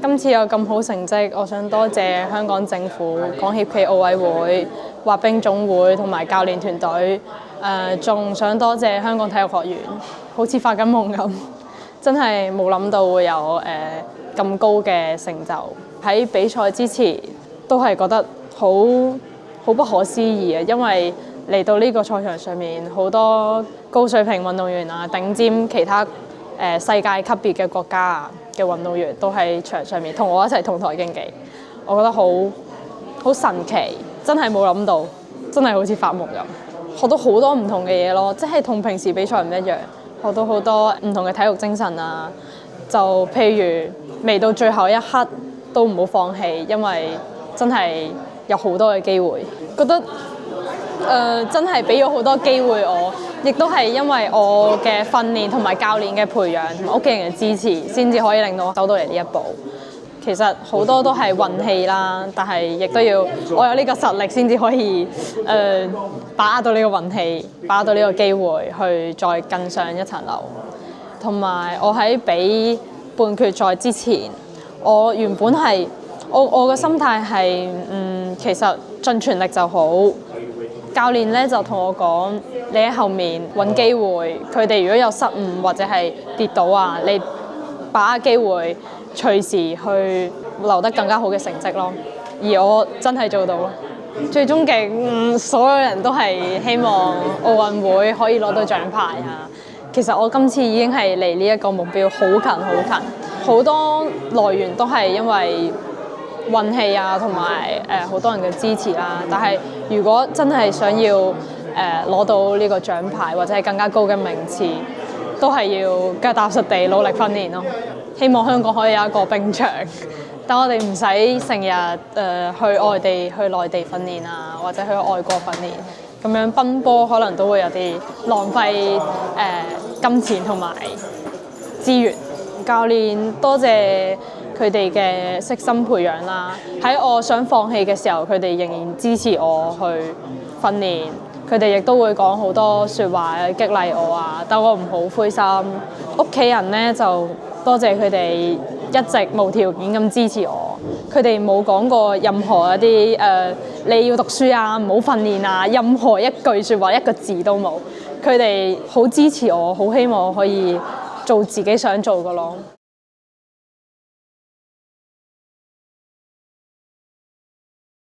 今次有咁好成績，我想多謝香港政府、港協暨奧委會、滑冰總會同埋教練團隊。仲想多謝香港體育學院，好似發緊夢咁，真係冇諗到會有咁高嘅成就。喺比賽之前都係覺得好不可思議啊，因為嚟到呢個賽場上面，好多高水平運動員啊、頂尖其他世界級別嘅國家啊嘅運動員都喺場上面同我一齊同台競技，我覺得好神奇，真係冇諗到，真係好似發夢咁，學到好多唔同嘅嘢咯，即係同平時比賽唔一樣，學到好多唔同嘅體育精神啊，就譬如未到最後一刻都唔好放棄，因為真係有好多嘅機會，覺得真係俾咗好多機會我，亦都係因為我嘅訓練同埋教練嘅培養同埋屋企人嘅支持，先至可以令到我走到嚟呢一步。其實好多都係運氣啦，但係亦都要我有呢個實力先至可以把握到呢個運氣，把握到呢個機會去再更上一層樓。同埋我喺比半決賽之前，我原本係我嘅心態係其實盡全力就好。教練咧就同我講，你喺後面揾機會，佢哋如果有失誤或者係跌倒啊，你把握機會，隨時去留得更加好嘅成績咯。而我真係做到咯。最終極所有人都係希望奧運會可以攞到獎牌啊。其實我今次已經係離呢一個目標好近好近，好多來源都係因為運氣啊，同埋好多人嘅支持啦。但係如果真係想要攞到呢個獎牌或者係更加高嘅名次，都係要腳踏實地努力訓練咯。希望香港可以有一個冰場，等我哋唔使成日去外地、去內地訓練啊，或者去外國訓練，咁樣奔波可能都會有啲浪費金錢同埋資源。教練多謝佢哋嘅悉心培養啦，喺我想放棄嘅時候，佢哋仍然支持我去訓練。佢哋亦都會講好多説話激勵我啊，等我唔好灰心。屋企人咧就多謝佢哋一直無條件咁支持我，佢哋冇講過任何一啲你要讀書啊，唔好訓練啊，任何一句説話一個字都冇。佢哋好支持我，好希望我可以做自己想做嘅咯。